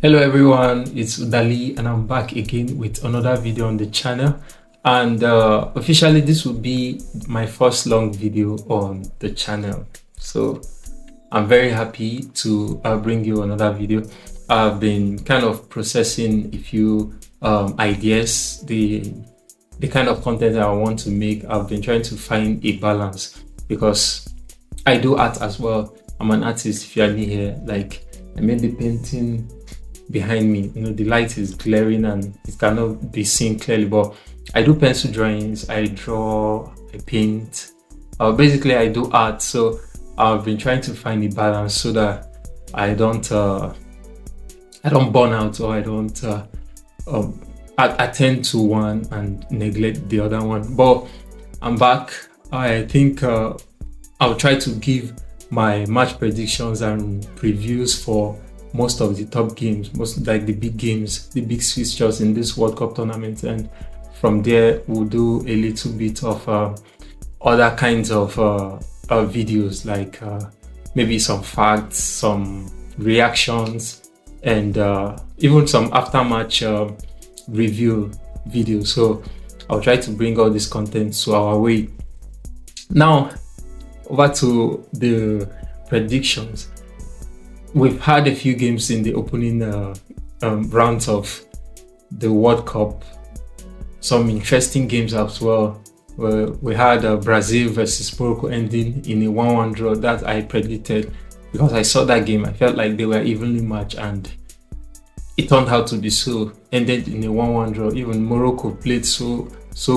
Hello everyone, it's Udali and I'm back again with another video on the channel, and officially this will be my first long video on the channel, so I'm very happy to bring you another video. I've been kind of processing a few ideas, the kind of content that I want to make. I've been trying to find a balance because I do art as well. I'm an artist. If you are new here, like I made the painting behind me. The light is glaring and it cannot be seen clearly, but I do pencil drawings, I draw, I paint. Basically I do art, so I've been trying to find a balance so that I don't burn out, or I don't attend to one and neglect the other one. But I'm back. I think I'll try to give my match predictions and previews for most of the top games, most like the big games, the big fixtures in this World Cup tournament, and from there we'll do a little bit of other kinds of videos, like maybe some facts, some reactions, and even some after-match review videos. So I'll try to bring all this content to our way. Now over to the predictions. We've had a few games in the opening rounds of the World Cup. Some interesting games as well. We had Brazil versus Morocco ending in a 1-1 draw that I predicted because I saw that game. I felt like they were evenly matched, and it turned out to be so. Ended in a 1-1 draw. Even Morocco played so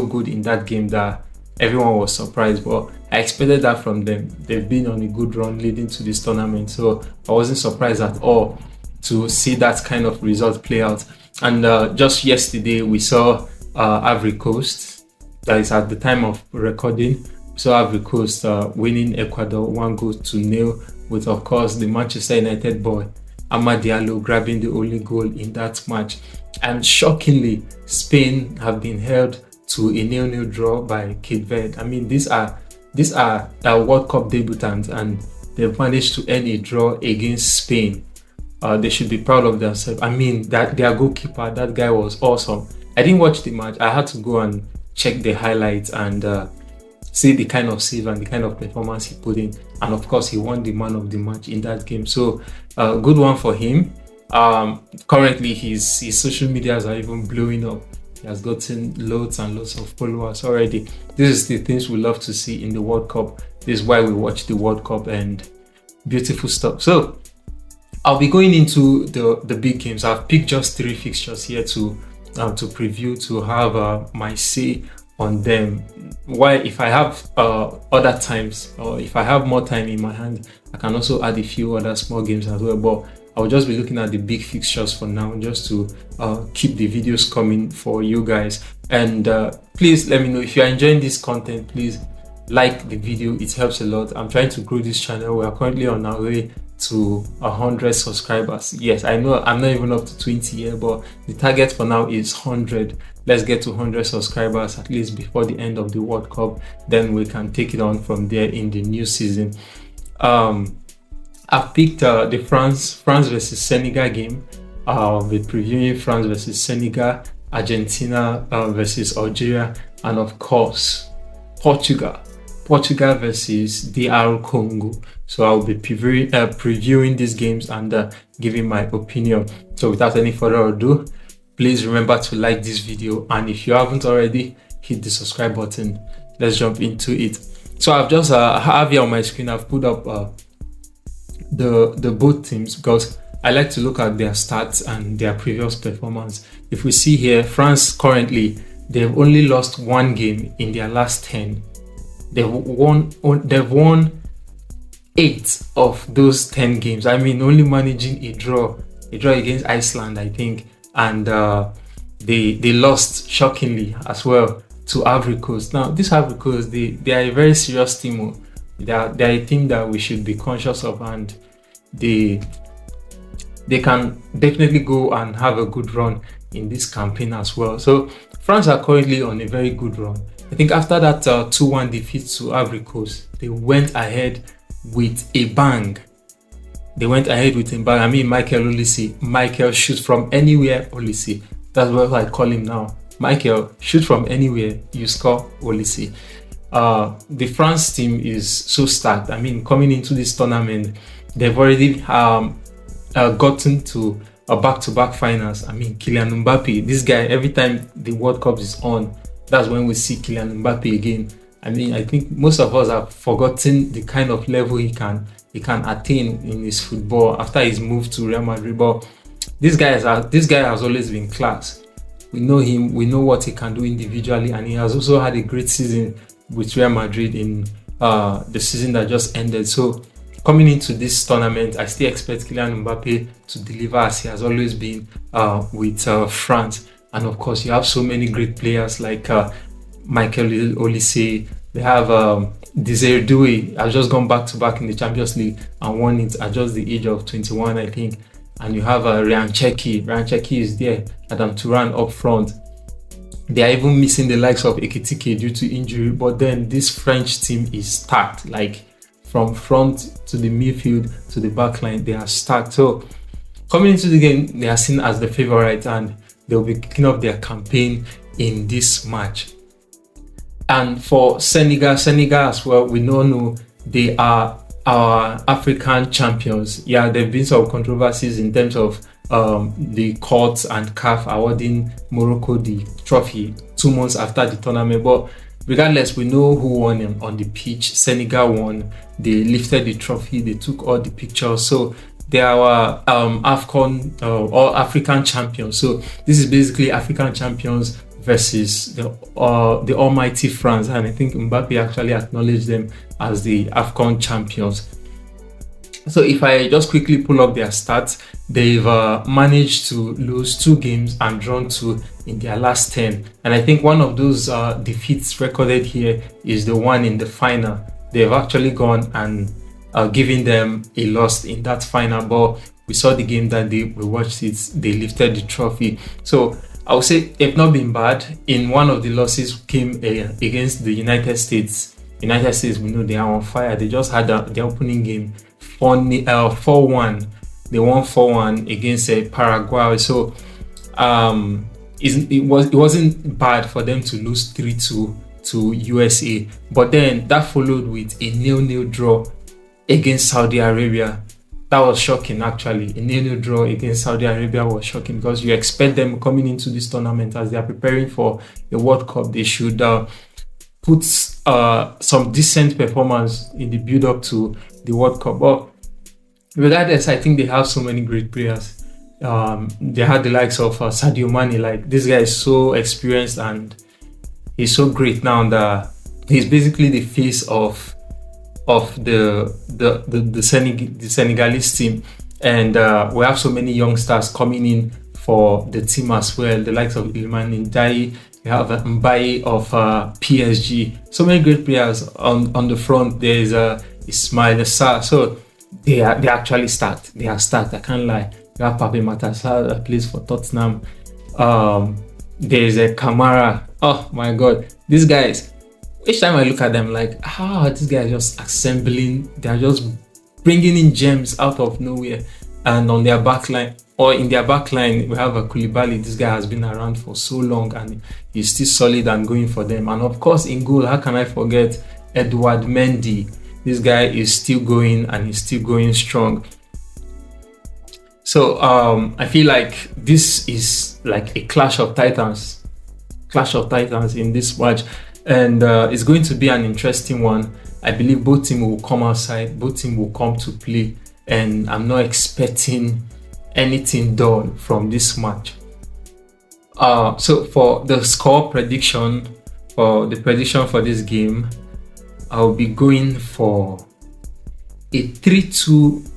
good in that game that everyone was surprised, but I expected that from them. They've been on a good run leading to this tournament, so I wasn't surprised at all to see that kind of result play out. And just yesterday we saw Ivory Coast, that is at the time of recording, so Ivory Coast winning Ecuador 1-0, with of course the Manchester United boy Amad Diallo grabbing the only goal in that match. And shockingly, Spain have been held to a 0-0 draw by Cape Verde. I mean, these are World Cup debutants, and they've managed to end a draw against Spain. They should be proud of themselves. I mean, that their goalkeeper, that guy was awesome. I didn't watch the match. I had to go and check the highlights and see the kind of save and the kind of performance he put in. And of course, he won the man of the match in that game. So, good one for him. Currently, his social medias are even blowing up. He has gotten loads and loads of followers already. This is the things we love to see in the World Cup. This is why we watch the World Cup, and beautiful stuff. So I'll be going into the big games. I've picked just 3 fixtures here to preview, to have my say on them. Why, if I have other times, or if I have more time in my hand, I can also add a few other small games as well. But I'll just be looking at the big fixtures for now, just to keep the videos coming for you guys. And please let me know if you are enjoying this content. Please like the video, it helps a lot. I'm trying to grow this channel. We are currently on our way to 100 subscribers. Yes, I know I'm not even up to 20 yet, but the target for now is 100. Let's get to 100 subscribers at least before the end of the World Cup. Then we can take it on from there in the new season. I've picked the France versus Senegal game. I'll be previewing France versus Senegal, Argentina versus Algeria, and of course Portugal versus DR Congo. So I'll be previewing these games and giving my opinion. So without any further ado, please remember to like this video, and if you haven't already, hit the subscribe button. Let's jump into it. So I've just have here on my screen, I've put up the both teams because I like to look at their stats and their previous performance. If we see here, France currently, they've only lost 1 game in their last 10. They've won 8 of those 10 games. I mean, only managing a draw against Iceland, I think, and they lost shockingly as well to Ivory Coast. Now, this Ivory Coast, they are a very serious team. They are a team that we should be conscious of, and they can definitely go and have a good run in this campaign as well. So France are currently on a very good run. I think after that 2-1 defeat to Ivory Coast, they went ahead with a bang. they went ahead with him. But I mean, Michael Olise, Michael shoot from anywhere Olise. That's what I call him now. Michael, shoot from anywhere, you score Olise. The France team is so stacked. I mean, coming into this tournament, they've already gotten to a back-to-back finals. I mean, Kylian Mbappe, this guy, every time the World Cup is on, that's when we see Kylian Mbappe again. I mean, I think most of us have forgotten the kind of level he can attain in his football after his move to Real Madrid. But this guy has always been class. We know him, we know what he can do individually, and he has also had a great season with Real Madrid in the season that just ended. So coming into this tournament, I still expect Kylian Mbappe to deliver as he has always been with France. And of course, you have so many great players like Michael Olise. They have Desire Doué has just gone back to back in the Champions League and won it at just the age of 21, I think. And you have Ryan Cherki. Ryan Cherki is there. Adam Turan up front. They are even missing the likes of Ekitike due to injury. But then this French team is stacked. Like from front to the midfield to the back line, they are stacked. So coming into the game, they are seen as the favourite and they'll be kicking off their campaign in this match. And for Senegal as well, we all know they are our African champions. Yeah, there have been some controversies in terms of the courts and CAF awarding Morocco the trophy 2 months after the tournament. But regardless, we know who won on the pitch. Senegal won. They lifted the trophy. They took all the pictures. So they are AFCON or African champions. So this is basically African champions versus the almighty France, and I think Mbappe actually acknowledged them as the AFCON champions. So if I just quickly pull up their stats, they've managed to lose 2 games and drawn 2 in their last 10. And I think one of those defeats recorded here is the one in the final. They've actually gone and given them a loss in that final, but we saw the game that day, we watched it, they lifted the trophy. So I would say they've not been bad. In one of the losses came against the United States. United States, we know they are on fire. They just had their opening game 4-1. They won 4-1 against Paraguay. So it wasn't bad for them to lose 3-2 to USA. But then that followed with a 0-0 draw against Saudi Arabia. That was shocking, actually. A 0-0 draw against Saudi Arabia was shocking because you expect them coming into this tournament as they are preparing for the World Cup. They should put some decent performance in the build-up to the World Cup. But regardless, I think they have so many great players. They had the likes of Sadio Mane. Like, this guy is so experienced and he's so great now that he's basically the face of the Senegalese team, and we have so many youngsters coming in for the team as well. The likes of Iliman Ndiaye, we have Mbaye of PSG. So many great players on the front. There is Ismail Sarr. So they are actually stacked. They are stacked. I can't lie. You have Pape Matar that plays for Tottenham. There is a Kamara. Oh my God, these guys. Each time I look at them, like, these guys are just assembling. They are just bringing in gems out of nowhere. And on their back line, or in their back line, we have a Koulibaly. This guy has been around for so long and he's still solid and going for them. And of course, in goal, how can I forget Edouard Mendy? This guy is still going and he's still going strong. So I feel like this is like a clash of titans in this match. And it's going to be an interesting one. I believe both teams will come outside, both teams will come to play, and I'm not expecting anything done from this match. So for the score prediction, for this game, I'll be going for a 3-2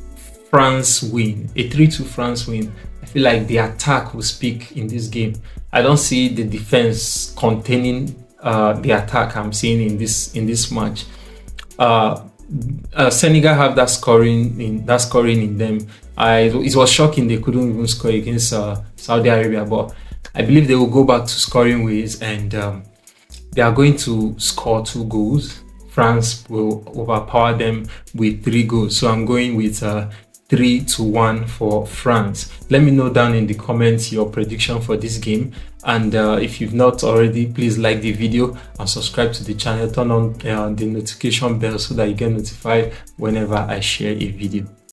France win. A 3-2 France win. I feel like the attack will speak in this game. I don't see the defense containing the attack I'm seeing in this match. Senegal have that scoring in them. It was shocking they couldn't even score against Saudi Arabia, but I believe they will go back to scoring ways and they are going to score 2 goals. France will overpower them with 3 goals. So I'm going with 3-1 for France. Let me know down in the comments your prediction for this game, and if you've not already, please like the video and subscribe to the channel. Turn on the notification bell so that you get notified whenever I share a video.